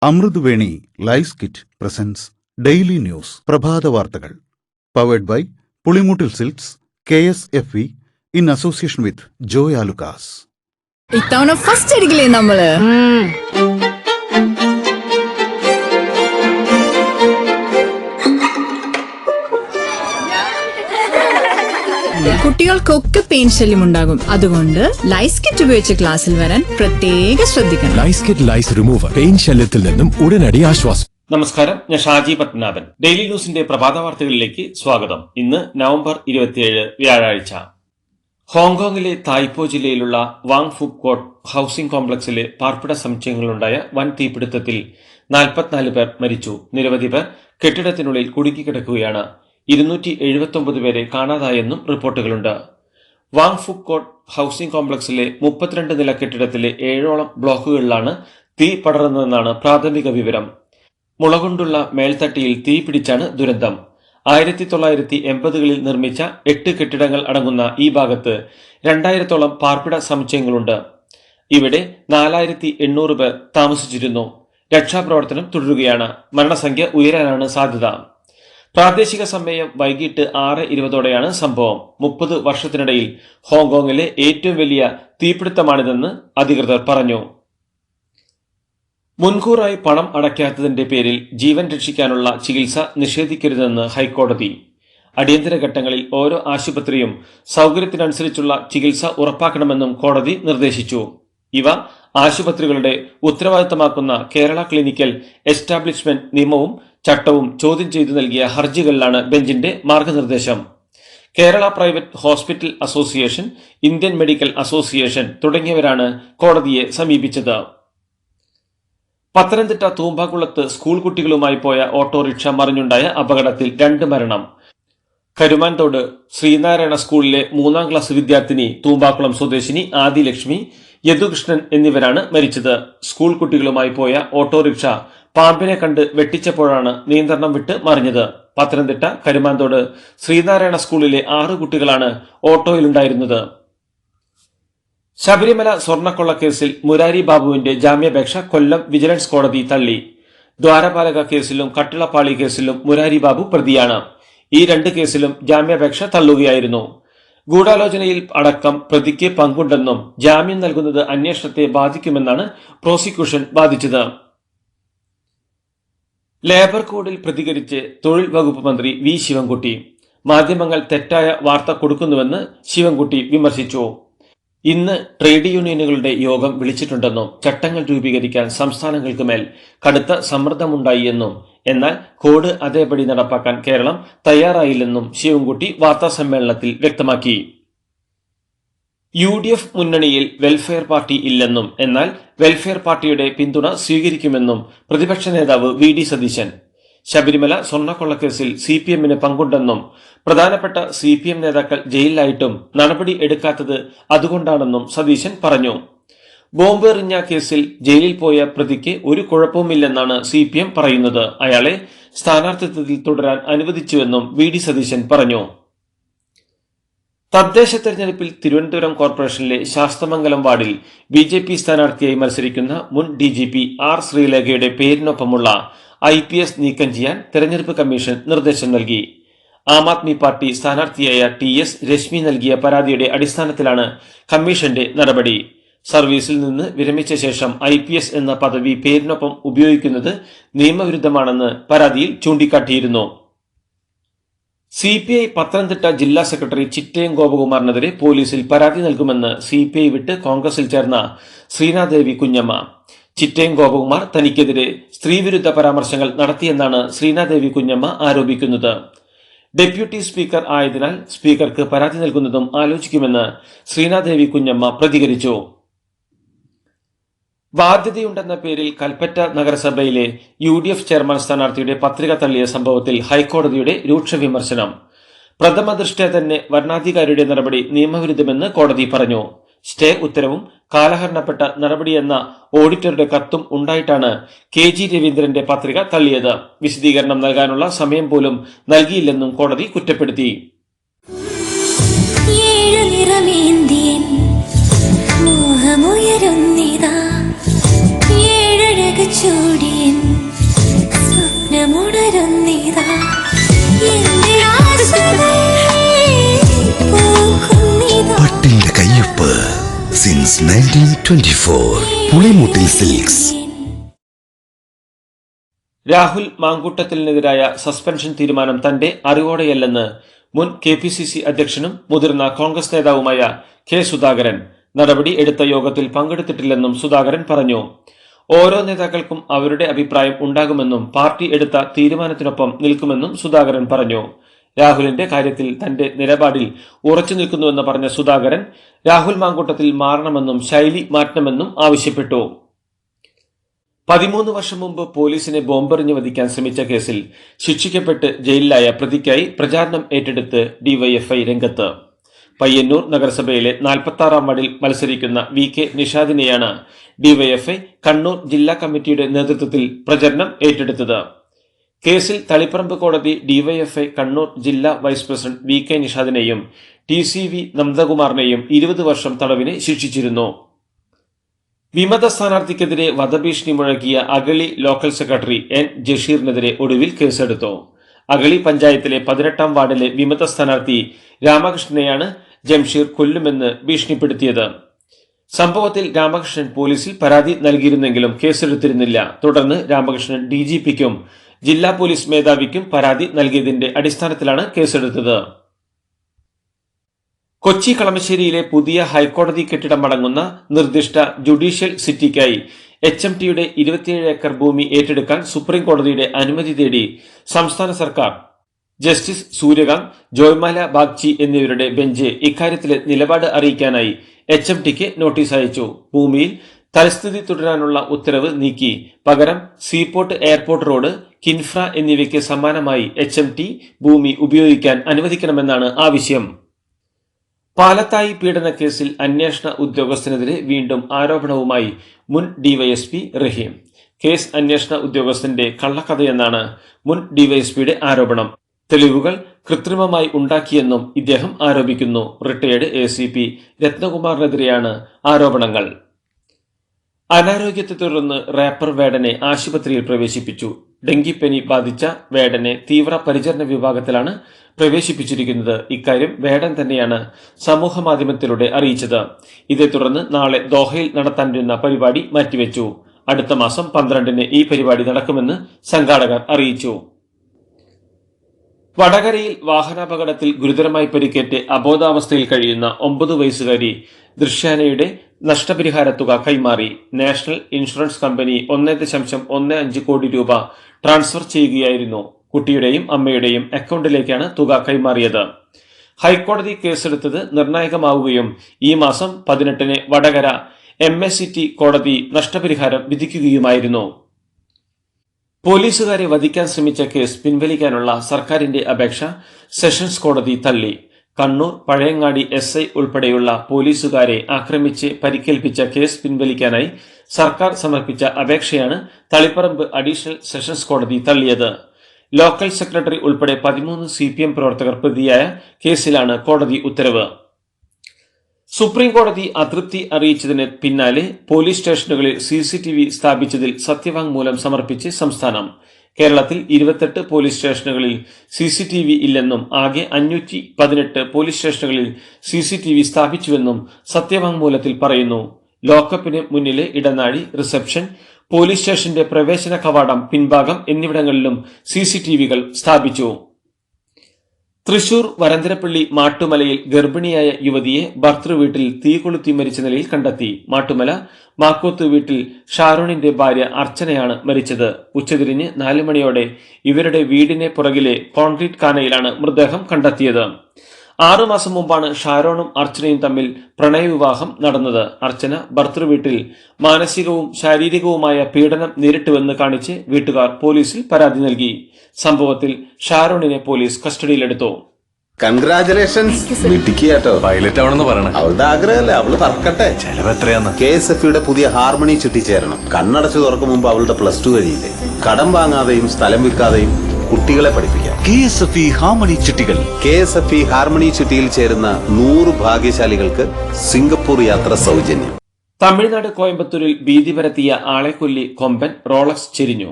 Amruthaveni lice kit presents daily news പ്രഭാത വാർത്തകൾ powered by Pulimoottil silks KSFE in association with Joy Alukkas. ഇത്തവണ first അടിക്കില്ലേ നമ്മള്? കുട്ടികൾക്കൊക്കെ പെയിൻ ശല്യം ഉണ്ടാകും. അതുകൊണ്ട് ലൈസ് കിറ്റ് ഉപയോഗിച്ച് ക്ലാസ്സിൽ വരാൻ പ്രത്യേക ശ്രദ്ധിക്കണം. ലൈസ് കിറ്റ് ലൈസ് റിമൂവർ പെയിൻ ശല്യത്തിൽ നിന്നും ഉടനടി ആശ്വാസം. നമസ്കാരം, ഞാൻ ഷാജി പത്മനാഭൻ. ഡെയിലി ന്യൂസിന്റെ പ്രഭാത വാർത്തകളിലേക്ക് സ്വാഗതം. ഇന്ന് നവംബർ 27 വ്യാഴാഴ്ച. ഹോങ്കോങ്ങിലെ തായ്പോ ജില്ലയിലുള്ള വാങ് ഫുക് കോട്ട് ഹൌസിംഗ് കോംപ്ലക്സിലെ പാർപ്പിട സമുച്ചയങ്ങളിലുണ്ടായ വൻ തീപിടുത്തത്തിൽ 44 പേർ മരിച്ചു. നിരവധി പേർ കെട്ടിടത്തിനുള്ളിൽ കുടുങ്ങിക്കിടക്കുകയാണ്. 279 പേരെ കാണാതായെന്നും റിപ്പോർട്ടുകളുണ്ട്. വാങ് ഫുക് കോട്ട് ഹൌസിംഗ് കോംപ്ലക്സിലെ 32 നില കെട്ടിടത്തിലെ 7ഓളം ബ്ലോക്കുകളിലാണ് തീ പടർന്നതെന്നാണ് പ്രാഥമിക വിവരം. മുളകൊണ്ടുള്ള മേൽത്തട്ടിയിൽ തീ പിടിച്ചാണ് ദുരന്തം. 1980കളിൽ നിർമ്മിച്ച 8 കെട്ടിടങ്ങൾ അടങ്ങുന്ന ഈ ഭാഗത്ത് 2000ഓളം പാർപ്പിട സമുച്ചയങ്ങളുണ്ട്. ഇവിടെ 4800 പേർ താമസിച്ചിരുന്നു. രക്ഷാപ്രവർത്തനം തുടരുകയാണ്. മരണസംഖ്യ ഉയരാനാണ് സാധ്യത. പ്രാദേശിക സമയം വൈകിട്ട് 6:20ഓടെയാണ് സംഭവം. 30 വർഷത്തിനിടയിൽ ഹോങ്കോങ്ങിലെ ഏറ്റവും വലിയ തീപിടുത്തമാണിതെന്ന് അധികൃതർ പറഞ്ഞു. മുൻകൂറായി പണം അടയ്ക്കാത്തതിന്റെ പേരിൽ ജീവൻ രക്ഷിക്കാനുള്ള ചികിത്സ നിഷേധിക്കരുതെന്ന് ഹൈക്കോടതി. അടിയന്തര ഘട്ടങ്ങളിൽ ഓരോ ആശുപത്രിയും സൗകര്യത്തിനനുസരിച്ചുള്ള ചികിത്സ ഉറപ്പാക്കണമെന്നും കോടതി നിർദ്ദേശിച്ചു. ഇവ ആശുപത്രികളുടെ ഉത്തരവാദിത്തമാക്കുന്ന കേരള ക്ലിനിക്കൽ എസ്റ്റാബ്ലിഷ്മെന്റ് നിയമവും ചട്ടവും ചോദ്യം ചെയ്തു നൽകിയ ഹർജികളിലാണ് ബെഞ്ചിന്റെ മാർഗനിർദ്ദേശം. Kerala private hospital association, Indian medical association തുടങ്ങിയവരാണ് കോടതിയെ സമീപിച്ചത്. പത്തനംതിട്ട തൂമ്പാക്കുളത്ത് സ്കൂൾ കുട്ടികളുമായി പോയ ഓട്ടോറിക്ഷ മറിഞ്ഞുണ്ടായ അപകടത്തിൽ 2 മരണം. കരുമാൻതോട് ശ്രീനാരായണ സ്കൂളിലെ 3ാം ക്ലാസ് വിദ്യാർത്ഥിനി, തൂമ്പാക്കുളം സ്വദേശിനി ആദിലക്ഷ്മി, യദുകൃഷ്ണൻ എന്നിവരാണ് മരിച്ചത്. സ്കൂൾ കുട്ടികളുമായി പോയ ഓട്ടോറിക്ഷ പാമ്പിനെ കണ്ട് വെട്ടിച്ചപ്പോഴാണ് നിയന്ത്രണം വിട്ട് മറിഞ്ഞത്. പത്തനംതിട്ട കരുമാൻതോട് ശ്രീനാരായണ സ്കൂളിലെ 6 കുട്ടികളാണ് ഓട്ടോയിലുണ്ടായിരുന്നത്. ശബരിമല സ്വർണ്ണക്കൊള്ളക്കേസിൽ മുരാരി ബാബുവിന്റെ ജാമ്യാപേക്ഷ കൊല്ലം വിജിലൻസ് കോടതി തള്ളി. ദ്വാരപാലക കേസിലും കട്ടിളപ്പാളി കേസിലും മുരാരി ബാബു പ്രതിയാണ്. ഈ 2 കേസിലും ജാമ്യാപേക്ഷ തള്ളുകയായിരുന്നു. ഗൂഢാലോചനയിൽ അടക്കം പ്രതിക്ക് പങ്കുണ്ടെന്നും ജാമ്യം നൽകുന്നത് അന്വേഷണത്തെ ബാധിക്കുമെന്നാണ് പ്രോസിക്യൂഷൻ വാദിച്ചത്. ലേബർ കോഡിൽ പ്രതികരിച്ച് തൊഴിൽ വകുപ്പ് മന്ത്രി വി ശിവൻകുട്ടി. മാധ്യമങ്ങൾ തെറ്റായ വാർത്ത കൊടുക്കുന്നുവെന്ന് ശിവൻകുട്ടി വിമർശിച്ചു. ഇന്ന് ട്രേഡ് യൂണിയനുകളുടെ യോഗം വിളിച്ചിട്ടുണ്ടെന്നും ചട്ടങ്ങൾ രൂപീകരിക്കാൻ സംസ്ഥാനങ്ങൾക്ക് മേൽ കടുത്ത സമ്മർദ്ദമുണ്ടായി എന്നും എന്നാൽ കോഡ് അതേപടി നടപ്പാക്കാൻ കേരളം തയ്യാറായില്ലെന്നും ശിവൻകുട്ടി വാർത്താസമ്മേളനത്തിൽ വ്യക്തമാക്കി. UDF മുന്നണിയിൽ വെൽഫെയർ പാർട്ടി ഇല്ലെന്നും എന്നാൽ വെൽഫെയർ പാർട്ടിയുടെ പിന്തുണ സ്വീകരിക്കുമെന്നും പ്രതിപക്ഷ നേതാവ് VD സതീശൻ. ശബരിമല സ്വർണ്ണക്കൊള്ളക്കേസിൽ CPMന് പങ്കുണ്ടെന്നും പ്രധാനപ്പെട്ട CPM നേതാക്കൾ ജയിലിലായിട്ടും നടപടി എടുക്കാത്തത് അതുകൊണ്ടാണെന്നും സതീശൻ പറഞ്ഞു. ബോംബെറിഞ്ഞ കേസിൽ ജയിലിൽ പോയ പ്രതിക്ക് ഒരു കുഴപ്പവുമില്ലെന്നാണ് CPM പറയുന്നത്. അയാളെ സ്ഥാനാർത്ഥിത്വത്തിൽ തുടരാൻ അനുവദിച്ചുവെന്നും VD സതീശൻ പറഞ്ഞു. തദ്ദേശ തെരഞ്ഞെടുപ്പിൽ തിരുവനന്തപുരം കോർപ്പറേഷനിലെ ശാസ്തമംഗലം വാർഡിൽ BJP സ്ഥാനാർത്ഥിയായി മത്സരിക്കുന്ന മുൻ DGP R ശ്രീലേഖയുടെ പേരിനൊപ്പമുള്ള IPS നീക്കം ചെയ്യാൻ തെരഞ്ഞെടുപ്പ് കമ്മീഷൻ നിർദ്ദേശം നൽകി. ആം ആദ്മി പാർട്ടി സ്ഥാനാർത്ഥിയായ TS രശ്മി നൽകിയ പരാതിയുടെ അടിസ്ഥാനത്തിലാണ് കമ്മീഷന്റെ നടപടി. സർവീസിൽ നിന്ന് വിരമിച്ച ശേഷം IPS എന്ന പദവി പേരിനൊപ്പം ഉപയോഗിക്കുന്നത് നിയമവിരുദ്ധമാണെന്ന് പരാതിയിൽ ചൂണ്ടിക്കാട്ടിയിരുന്നു. CPI പത്തനംതിട്ട ജില്ലാ സെക്രട്ടറി ചിറ്റയം ഗോപകുമാറിനെതിരെ പോലീസിൽ പരാതി നൽകുമെന്ന് CPI വിട്ട് കോൺഗ്രസിൽ ചേർന്ന ശ്രീനാദേവി കുഞ്ഞമ്മ. ചിറ്റയം ഗോപകുമാർ തനിക്കെതിരെ സ്ത്രീവിരുദ്ധ പരാമർശങ്ങൾ നടത്തിയെന്നാണ് ശ്രീനാദേവി കുഞ്ഞമ്മ ആരോപിക്കുന്നത്. ഡെപ്യൂട്ടി സ്പീക്കർ ആയതിനാൽ സ്പീക്കർക്ക് പരാതി നൽകുന്നതും ആലോചിക്കുമെന്ന് ശ്രീനാദേവി കുഞ്ഞമ്മ പ്രതികരിച്ചു. ബാധ്യതയുണ്ടെന്ന പേരിൽ കൽപ്പറ്റ നഗരസഭയിലെ UDF ചെയർമാൻ സ്ഥാനാർത്ഥിയുടെ പത്രിക തള്ളിയ സംഭവത്തിൽ ഹൈക്കോടതിയുടെ രൂക്ഷ വിമർശനം. പ്രഥമ ദൃഷ്ട്യാ തന്നെ വരണാധികാരിയുടെ നടപടി നിയമവിരുദ്ധമെന്ന് കോടതി പറഞ്ഞു. സ്റ്റേ ഉത്തരവും കാലഹരണപ്പെട്ട നടപടിയെന്ന ഓഡിറ്ററുടെ കത്തും ഉണ്ടായിട്ടാണ് KG രവീന്ദ്രന്റെ പത്രിക തള്ളിയത്. വിശദീകരണം നൽകാനുള്ള സമയം പോലും നൽകിയില്ലെന്നും കോടതി കുറ്റപ്പെടുത്തി. മോഹമുയരുന്നിതാ ഏഴഴക ചൂടിയൻ Since 1924, പുളിമൂട്ടിൽ സിൽക്സ്. രാഹുൽ മാങ്കൂട്ടത്തിനെതിരായ സസ്പെൻഷൻ തീരുമാനം തന്റെ അറിവോടെയല്ലെന്ന് മുൻ KPCC അധ്യക്ഷനും മുതിർന്ന കോൺഗ്രസ് നേതാവുമായ കെ സുധാകരൻ നടപടി എടുത്ത യോഗത്തിൽ പങ്കെടുത്തിട്ടില്ലെന്നും സുധാകരൻ പറഞ്ഞു. ഓരോ നേതാക്കൾക്കും അവരുടെ അഭിപ്രായം ഉണ്ടാകുമെന്നും പാർട്ടി എടുത്ത തീരുമാനത്തിനൊപ്പം നിൽക്കുമെന്നും സുധാകരൻ പറഞ്ഞു. രാഹുലിന്റെ കാര്യത്തിൽ തന്റെ നിലപാടിൽ ഉറച്ചു നിൽക്കുന്നുവെന്ന് പറഞ്ഞ സുധാകരൻ രാഹുൽ മാങ്കൂട്ടത്തിൽ മാറണമെന്നും ശൈലി മാറ്റണമെന്നും ആവശ്യപ്പെട്ടു. 13 വർഷം മുമ്പ് പോലീസിനെ ബോംബെറിഞ്ഞ് വധിക്കാൻ ശ്രമിച്ച കേസിൽ ശിക്ഷിക്കപ്പെട്ട് ജയിലിലായ പ്രതിക്കായി പ്രചാരണം ഏറ്റെടുത്ത് ഡിവൈഎഫ്ഐ രംഗത്ത്. പയ്യന്നൂർ നഗരസഭയിലെ 46-ാം വാർഡിൽ മത്സരിക്കുന്ന VK നിഷാദിനെയാണ് ഡിവൈഎഫ്ഐ കണ്ണൂർ ജില്ലാ കമ്മിറ്റിയുടെ നേതൃത്വത്തിൽ പ്രചരണം ഏറ്റെടുത്തത്. കേസിൽ തളിപ്പറമ്പ് കോടതി ഡിവൈഎഫ്ഐ കണ്ണൂർ ജില്ലാ വൈസ് പ്രസിഡന്റ് VK നിഷാദിനെയും TCV നന്ദകുമാറിനെയും 20 വർഷം തടവിന് ശിക്ഷിച്ചിരുന്നു. വിമത സ്ഥാനാർത്ഥിക്കെതിരെ വധഭീഷണി മുഴക്കിയ അഗളി ലോക്കൽ സെക്രട്ടറി N ജഷീറിനെതിരെ ഒടുവിൽ കേസെടുത്തു. അഗളി പഞ്ചായത്തിലെ 18-ാം വാർഡിലെ വിമത സ്ഥാനാർത്ഥി രാമകൃഷ്ണനെയാണ് ജംഷീർ കൊല്ലുമെന്ന് ഭീഷണിപ്പെടുത്തിയത്. സംഭവത്തിൽ രാമകൃഷ്ണൻ പോലീസിൽ പരാതി നൽകിയിരുന്നെങ്കിലും കേസെടുത്തിരുന്നില്ല. തുടർന്ന് രാമകൃഷ്ണൻ DGPക്കും ജില്ലാ പോലീസ് മേധാവിക്കും പരാതി നൽകിയതിന്റെ അടിസ്ഥാനത്തിലാണ് കേസെടുത്തത്. കൊച്ചി കളമശ്ശേരിയിലെ പുതിയ ഹൈക്കോടതി കെട്ടിടം അടങ്ങുന്ന നിർദ്ദിഷ്ട ജുഡീഷ്യൽ സിറ്റിക്കായി HMTയുടെ 27 ഏക്കർ ഭൂമി ഏറ്റെടുക്കാൻ സുപ്രീം കോടതിയുടെ അനുമതി തേടി സംസ്ഥാന സർക്കാർ ജസ്റ്റിസ് സൂര്യകാന്ത്, ജോയ്മാല ബാഗ്ചി എന്നിവരുടെ ബെഞ്ച് ഇക്കാര്യത്തിലെ നിലപാട് അറിയിക്കാനായി HMTക്ക് നോട്ടീസ് അയച്ചു. ഭൂമിയിൽ തൽസ്ഥിതി തുടരാനുള്ള ഉത്തരവ് നീക്കി പകരം സീപോർട്ട് എയർപോർട്ട് റോഡ്, കിൻഫ്ര എന്നിവയ്ക്ക് സമാനമായി HMT ഭൂമി ഉപയോഗിക്കാൻ അനുവദിക്കണമെന്നാണ് ആവശ്യം. പാലത്തായി പീഡനക്കേസിൽ അന്വേഷണ ഉദ്യോഗസ്ഥനെതിരെ വീണ്ടും ആരോപണവുമായി മുൻ DYSP റഹീം. കേസ് അന്വേഷണ ഉദ്യോഗസ്ഥന്റെ കള്ളക്കഥയെന്നാണ് മുൻ DYSPയുടെ ആരോപണം. തെളിവുകൾ കൃത്രിമമായി ഉണ്ടാക്കിയെന്നും ഇദ്ദേഹം ആരോപിക്കുന്നു. റിട്ടയേർഡ് ACP രത്നകുമാറിനെതിരെയാണ് ആരോപണങ്ങൾ. അനാരോഗ്യത്തെ തുടർന്ന് റാപ്പർ വേടനെ ആശുപത്രിയിൽ പ്രവേശിപ്പിച്ചു. ഡെങ്കിപ്പനി ബാധിച്ച വേടനെ തീവ്ര പരിചരണ വിഭാഗത്തിലാണ് പ്രവേശിപ്പിച്ചിരിക്കുന്നത്. ഇക്കാര്യം വേടൻ തന്നെയാണ് സമൂഹ മാധ്യമത്തിലൂടെ അറിയിച്ചത്. ഇതേ തുടർന്ന് നാളെ ദോഹയിൽ നടത്താനിരുന്ന പരിപാടി മാറ്റിവെച്ചു. അടുത്ത മാസം 12-ന് ഈ പരിപാടി നടക്കുമെന്ന് സംഘാടകർ അറിയിച്ചു. വടകരയിൽ വാഹനാപകടത്തിൽ ഗുരുതരമായി പരിക്കേറ്റ് അബോധാവസ്ഥയിൽ കഴിയുന്ന 9 വയസ്സുകാരി ദൃശ്യാനയുടെ നഷ്ടപരിഹാര തുക കൈമാറി. നാഷണൽ ഇൻഷുറൻസ് കമ്പനി 1.15 കോടി രൂപ ട്രാൻസ്ഫർ ചെയ്യുകയായിരുന്നു. കുട്ടിയുടെയും അമ്മയുടെയും അക്കൗണ്ടിലേക്കാണ് തുക കൈമാറിയത്. ഹൈക്കോടതി കേസെടുത്തത് നിർണായകമാവുകയും ഈ മാസം 18-ന് വടകര MACT കോടതി നഷ്ടപരിഹാരം വിധിക്കുകയുമായിരുന്നു. പോലീസുകാരെ വധിക്കാൻ ശ്രമിച്ച കേസ് പിൻവലിക്കാനുള്ള സർക്കാരിന്റെ അപേക്ഷ സെഷൻസ് കോടതി തള്ളി. കണ്ണൂർ പഴയങ്ങാടി SI ഉൾപ്പെടെയുള്ള പോലീസുകാരെ ആക്രമിച്ച് പരിക്കേൽപ്പിച്ച കേസ് പിൻവലിക്കാനായി സർക്കാർ സമർപ്പിച്ച അപേക്ഷയാണ് തളിപ്പറമ്പ് അഡീഷണൽ സെഷൻസ് കോടതി തള്ളിയത്. ലോക്കൽ സെക്രട്ടറി ഉൾപ്പെടെ 13 CPM പ്രവർത്തകർ പ്രതിയായ കേസിലാണ് കോടതി ഉത്തരവ്. സുപ്രീം കോടതി അതൃപ്തി അറിയിച്ചതിന് പിന്നാലെ പോലീസ് സ്റ്റേഷനുകളിൽ CCTV സ്ഥാപിച്ചതിൽ സത്യവാങ്മൂലം സമർപ്പിച്ച് സംസ്ഥാനം. കേരളത്തിൽ 28 പോലീസ് സ്റ്റേഷനുകളിൽ CCTV ഇല്ലെന്നും ആകെ 518 പോലീസ് സ്റ്റേഷനുകളിൽ CCTV സ്ഥാപിച്ചുവെന്നും സത്യവാങ്മൂലത്തിൽ പറയുന്നു. ലോക്കപ്പിന് മുന്നിലെ ഇടനാഴി, റിസപ്ഷൻ, പോലീസ് സ്റ്റേഷന്റെ പ്രവേശന കവാടം, പിൻഭാഗം എന്നിവിടങ്ങളിലും CCTVകൾ സ്ഥാപിച്ചു. തൃശൂർ വരന്തരപ്പള്ളി മാട്ടുമലയിൽ ഗർഭിണിയായ യുവതിയെ ഭർതൃവീട്ടിൽ തീ കൊളുത്തി മരിച്ച നിലയിൽ കണ്ടെത്തി. മാട്ടുമല മാക്കോത്ത് വീട്ടിൽ ഷാരോണിന്റെ ഭാര്യ അർച്ചനയാണ് മരിച്ചത്. ഉച്ചതിരിഞ്ഞ് 4 മണിയോടെ ഇവരുടെ വീടിന് പുറകിലെ കോൺക്രീറ്റ് കാനയിലാണ് മൃതദേഹം കണ്ടെത്തിയത്. 6 മാസം മുമ്പാണ് ഷാരോണും അർച്ചനയും തമ്മിൽ പ്രണയവിവാഹം നടന്നത്. അർച്ചന ഭർതൃവീട്ടിൽ മാനസികവും ശാരീരികവുമായ പീഡനം നേരിട്ടുവെന്ന് കാണിച്ച് വീട്ടുകാർ പോലീസിൽ പരാതി നൽകി. സംഭവത്തിൽ ഷാരോണിനെ പോലീസ് കസ്റ്റഡിയിലെടുത്തു. കൺഗ്രാചുലേഷൻസ്. മിടുക്കിയാട്ടോ. പൈലറ്റ് ആവണമെന്ന് പറയണേ. അവളുടെ ആഗ്രഹമല്ലേ, അവള് പറക്കട്ടെ. ചെലവ് എത്രയാന്ന്? KSFയുടെ പുതിയ ഹാർമണി ചിട്ടി ചേരണം. കണ്ണടച്ചു തുറക്കും മുമ്പ് അവളുടെ +2 കഴിയില്ലേ. കടം വാങ്ങാതെയും സ്ഥലം വിൽക്കാതെയും കുട്ടികളെ പഠിപ്പിക്കാം. KSFE ഹാർമണി ചിട്ടികൾ. KSFE ഹാർമണി ചിട്ടിയിൽ ചേരുന്ന 100 ഭാഗ്യശാലികൾക്ക് സിംഗപ്പൂർ യാത്ര സൗജന്യം. തമിഴ്നാട് കോയമ്പത്തൂരിൽ ഭീതി പരത്തിയ ആളെക്കൊല്ലി കൊമ്പൻ റോളക്സ് ചെരിഞ്ഞു.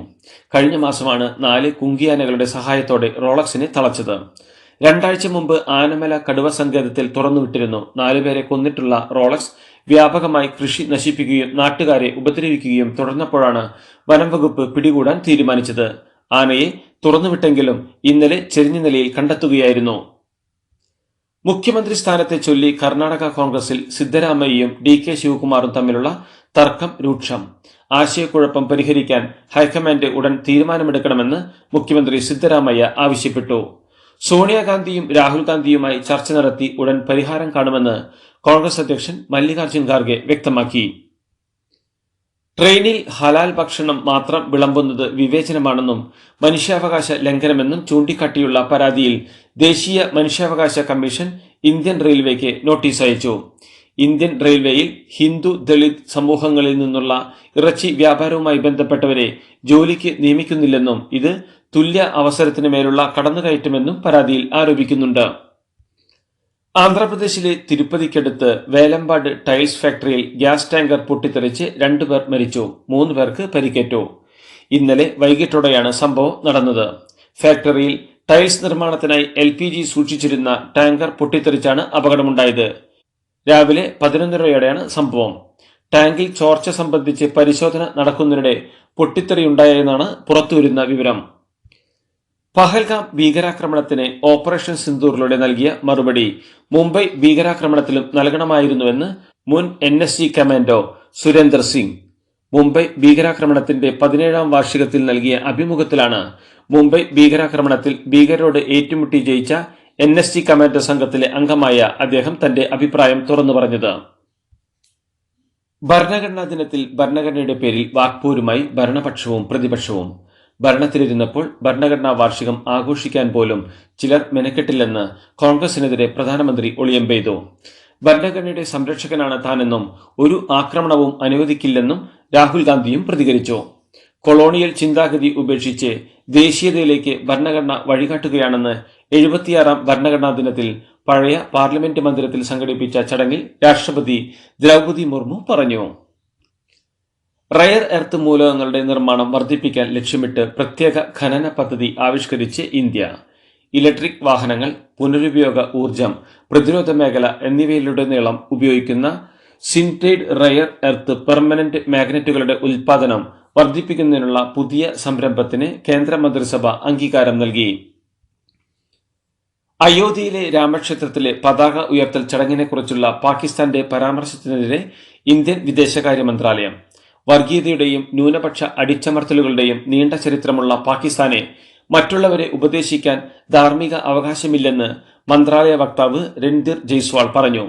കഴിഞ്ഞ മാസമാണ് 4 കുങ്കിയാനകളുടെ സഹായത്തോടെ റോളക്സിനെ തളച്ചത്. രണ്ടാഴ്ച മുമ്പ് ആനമല കടുവ സങ്കേതത്തിൽ തുറന്നുവിട്ടിരുന്നു. 4 പേരെ കൊന്നിട്ടുള്ള റോളക്സ് വ്യാപകമായി കൃഷി നശിപ്പിക്കുകയും നാട്ടുകാരെ ഉപദ്രവിക്കുകയും തുടർന്നപ്പോഴാണ് വനം വകുപ്പ് പിടികൂടാൻ തീരുമാനിച്ചത്. ആനയെ തുറന്നുവിട്ടെങ്കിലും ഇന്നലെ ചെരിഞ്ഞ നിലയിൽ കണ്ടെത്തുകയായിരുന്നു. മുഖ്യമന്ത്രി സ്ഥാനത്തെ ചൊല്ലി കർണാടക കോൺഗ്രസിൽ സിദ്ധരാമയ്യയും DK ശിവകുമാറും തമ്മിലുള്ള തർക്കം രൂക്ഷം. ആശയക്കുഴപ്പം പരിഹരിക്കാൻ ഹൈക്കമാൻഡ് ഉടൻ തീരുമാനമെടുക്കണമെന്ന് മുഖ്യമന്ത്രി സിദ്ധരാമയ്യ ആവശ്യപ്പെട്ടു. സോണിയാഗാന്ധിയും രാഹുൽ ഗാന്ധിയുമായി ചർച്ച നടത്തി ഉടൻ പരിഹാരം കാണുമെന്ന് കോൺഗ്രസ് അധ്യക്ഷൻ മല്ലികാർജ്ജുൻ ഖാർഗെ വ്യക്തമാക്കി. ട്രെയിനിൽ ഹലാൽ ഭക്ഷണം മാത്രം വിളമ്പുന്നത് വിവേചനമാണെന്നും മനുഷ്യാവകാശ ലംഘനമെന്നും ചൂണ്ടിക്കാട്ടിയുള്ള പരാതിയിൽ ദേശീയ മനുഷ്യാവകാശ കമ്മീഷൻ ഇന്ത്യൻ റെയിൽവേക്ക് നോട്ടീസ് അയച്ചു. ഇന്ത്യൻ റെയിൽവേയിൽ ഹിന്ദു ദളിത് സമൂഹങ്ങളിൽ നിന്നുള്ള ഇറച്ചി വ്യാപാരവുമായി ബന്ധപ്പെട്ടവരെ ജോലിക്ക് നിയമിക്കുന്നില്ലെന്നും ഇത് തുല്യ അവസരത്തിന് മേലുള്ള കടന്നുകയറ്റമെന്നും പരാതിയിൽ ആരോപിക്കുന്നുണ്ട്. ആന്ധ്രാപ്രദേശിലെ തിരുപ്പതിക്കടുത്ത് വേലമ്പാട് ടൈൽസ് ഫാക്ടറിയിൽ ഗ്യാസ് ടാങ്കർ പൊട്ടിത്തെറിച്ച് 2 പേർ മരിച്ചു, 3 പേർക്ക് പരിക്കേറ്റു. ഇന്നലെ വൈകിട്ടോടെയാണ് സംഭവം നടന്നത്. ഫാക്ടറിയിൽ ടൈൽസ് നിർമ്മാണത്തിനായി LPG സൂക്ഷിച്ചിരുന്ന ടാങ്കർ പൊട്ടിത്തെറിച്ചാണ് അപകടമുണ്ടായത്. രാവിലെ 11:30യോടെയാണ് സംഭവം. ടാങ്കിൽ ചോർച്ച സംബന്ധിച്ച് പരിശോധന നടക്കുന്നതിനിടെ പൊട്ടിത്തെറിയുണ്ടായെന്നാണ് പുറത്തുവരുന്ന വിവരം. പഹൽഗാം ഭീകരാക്രമണത്തിന് ഓപ്പറേഷൻ സിന്ദൂറിലൂടെ നൽകിയ മറുപടി മുംബൈ ഭീകരാക്രമണത്തിലും നൽകണമായിരുന്നുവെന്ന് മുൻ NSG കമാൻഡോ സുരേന്ദർ സിംഗ്. മുംബൈ ഭീകരാക്രമണത്തിന്റെ 17ാം വാർഷികത്തിൽ നൽകിയ അഭിമുഖത്തിലാണ് മുംബൈ ഭീകരാക്രമണത്തിൽ ഭീകരരോട് ഏറ്റുമുട്ടി ജയിച്ച NSG കമാൻഡോ സംഘത്തിലെ അംഗമായ അദ്ദേഹം തന്റെ അഭിപ്രായം തുറന്നു പറഞ്ഞത്. ഭരണഘടനാ ദിനത്തിൽ ഭരണഘടനയുടെ പേരിൽ വാക്പോരുമായി ഭരണപക്ഷവും പ്രതിപക്ഷവും. ഭരണത്തിലിരുന്നപ്പോൾ ഭരണഘടനാ വാർഷികം ആഘോഷിക്കാൻ പോലും ചിലർ മെനക്കെട്ടില്ലെന്ന് കോൺഗ്രസിനെതിരെ പ്രധാനമന്ത്രി ഒളിയമ്പെയ്തു. ഭരണഘടനയുടെ സംരക്ഷകനാണ് താനെന്നും ഒരു ആക്രമണവും അനുവദിക്കില്ലെന്നും രാഹുൽ ഗാന്ധിയും പ്രതികരിച്ചു. കൊളോണിയൽ ചിന്താഗതി ഉപേക്ഷിച്ച് ദേശീയതയിലേക്ക് ഭരണഘടന വഴികാട്ടുകയാണെന്ന് 76ാം ഭരണഘടനാ ദിനത്തിൽ പഴയ പാർലമെന്റ് മന്ദിരത്തിൽ സംഘടിപ്പിച്ച ചടങ്ങിൽ രാഷ്ട്രപതി ദ്രൗപദി മുർമു പറഞ്ഞു. റയർ എർത്ത് മൂലകങ്ങളുടെ നിർമ്മാണം വർദ്ധിപ്പിക്കാൻ ലക്ഷ്യമിട്ട് പ്രത്യേക ഖനന പദ്ധതി ആവിഷ്കരിച്ച് ഇന്ത്യ. ഇലക്ട്രിക് വാഹനങ്ങൾ, പുനരുപയോഗ ഊർജം, പ്രതിരോധ മേഖല എന്നിവയിലുടനീളം ഉപയോഗിക്കുന്ന സിൻറ്റേഡ് റയർ എർത്ത് പെർമനന്റ് മാഗ്നറ്റുകളുടെ ഉൽപാദനം വർദ്ധിപ്പിക്കുന്നതിനുള്ള പുതിയ സംരംഭത്തിന് കേന്ദ്രമന്ത്രിസഭ അംഗീകാരം നൽകി. അയോധ്യയിലെ രാമക്ഷേത്രത്തിലെ പതാക ഉയർത്തൽ ചടങ്ങിനെക്കുറിച്ചുള്ള പാകിസ്ഥാന്റെ പരാമർശത്തിനെതിരെ ഇന്ത്യൻ വിദേശകാര്യ മന്ത്രാലയം. വർഗീയതയുടെയും ന്യൂനപക്ഷ അടിച്ചമർത്തലുകളുടെയും നീണ്ട ചരിത്രമുള്ള പാകിസ്ഥാനെ മറ്റുള്ളവരെ ഉപദേശിക്കാൻ ധാർമ്മിക അവകാശമില്ലെന്ന് മന്ത്രാലയ വക്താവ് രൺധീർ ജയ്സ്വാൾ പറഞ്ഞു.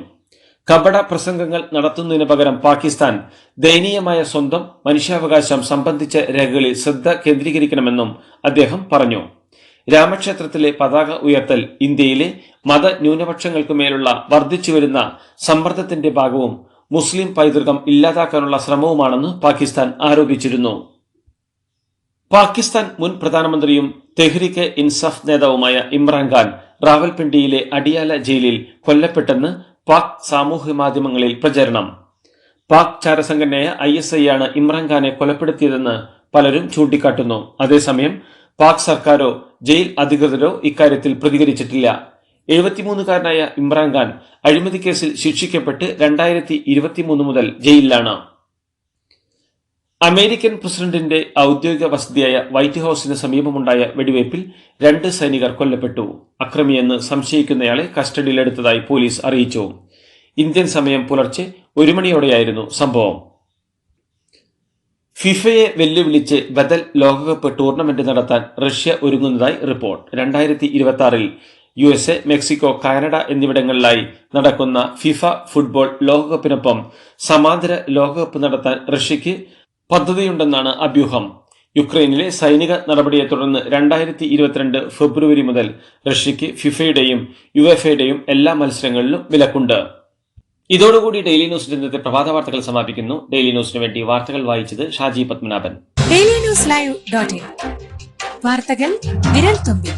കപട പ്രസംഗങ്ങൾ നടത്തുന്നതിന് പകരം പാകിസ്ഥാൻ ദയനീയമായ സ്വന്തം മനുഷ്യാവകാശം സംബന്ധിച്ച രേഖകളിൽ ശ്രദ്ധ കേന്ദ്രീകരിക്കണമെന്നും അദ്ദേഹം പറഞ്ഞു. രാമക്ഷേത്രത്തിലെ പതാക ഉയർത്തൽ ഇന്ത്യയിലെ മത ന്യൂനപക്ഷങ്ങൾക്കുമേലുള്ള വർദ്ധിച്ചുവരുന്ന സമ്മർദ്ദത്തിന്റെ ഭാഗവും മുസ്ലിം പൈതൃകം ഇല്ലാതാക്കാനുള്ള ശ്രമവുമാണെന്ന് പാകിസ്ഥാൻ ആരോപിച്ചിരുന്നു. പാകിസ്ഥാൻ മുൻ പ്രധാനമന്ത്രിയും തെഹ്രീക്ക് ഇൻസാഫ് നേതാവുമായ ഇമ്രാൻഖാൻ റാവൽപിണ്ടിയിലെ അഡിയാല ജയിലിൽ കൊല്ലപ്പെട്ടെന്ന് പാക് സാമൂഹ്യ മാധ്യമങ്ങളിൽ പ്രചരണം. പാക് ചാരസംഘടനയായ ISI ആണ് ഇമ്രാൻഖാനെ കൊലപ്പെടുത്തിയതെന്ന് പലരും ചൂണ്ടിക്കാട്ടുന്നു. അതേസമയം പാക് സർക്കാരോ ജയിൽ അധികൃതരോ ഇക്കാര്യത്തിൽ പ്രതികരിച്ചിട്ടില്ല. 73-കാരനായ ഇമ്രാൻഖാൻ അഴിമതി കേസിൽ ശിക്ഷിക്കപ്പെട്ട് 2023 മുതൽ ജയിലിലാണ്. അമേരിക്കൻ പ്രസിഡന്റിന്റെ ഔദ്യോഗിക വസതിയായ വൈറ്റ് ഹൌസിന് സമീപമുണ്ടായ വെടിവയ്പിൽ 2 സൈനികർ കൊല്ലപ്പെട്ടു. അക്രമിയെന്ന് സംശയിക്കുന്നയാളെ കസ്റ്റഡിയിലെടുത്തതായി പോലീസ് അറിയിച്ചു. ഇന്ത്യൻ സമയം പുലർച്ചെ 1 മണിയോടെയായിരുന്നു സംഭവം. ഫിഫയെ വെല്ലുവിളിച്ച് ബദൽ ലോകകപ്പ് ടൂർണമെന്റ് നടത്താൻ റഷ്യ ഒരുങ്ങുന്നതായി റിപ്പോർട്ട്. 2026-ൽ USA, മെക്സിക്കോ, കാനഡ എന്നിവിടങ്ങളിലായി നടക്കുന്ന ഫിഫ ഫുട്ബോൾ ലോകകപ്പിനൊപ്പം സമാന്തര ലോകകപ്പ് നടത്താൻ റഷ്യയ്ക്ക് പദ്ധതിയുണ്ടെന്നാണ് അഭ്യൂഹം. യുക്രൈനിലെ സൈനിക നടപടിയെ തുടർന്ന് 2022 ഫെബ്രുവരി മുതൽ റഷ്യയ്ക്ക് ഫിഫയുടെയും UEFAയുടെയും എല്ലാ മത്സരങ്ങളിലും വിലക്കുണ്ട്. ഇതോടുകൂടി ഡെയിലി ന്യൂസിന്റെ ഇന്നത്തെ പ്രഭാത വാർത്തകൾ സമാപിക്കുന്നു. ഡെയിലി ന്യൂസിന് വേണ്ടി വാർത്തകൾ വായിച്ചത് ഷാജി പത്മനാഭൻ. DailyNewsLive.in വാർത്തകൾ വിരൽ തുമ്പിൽ.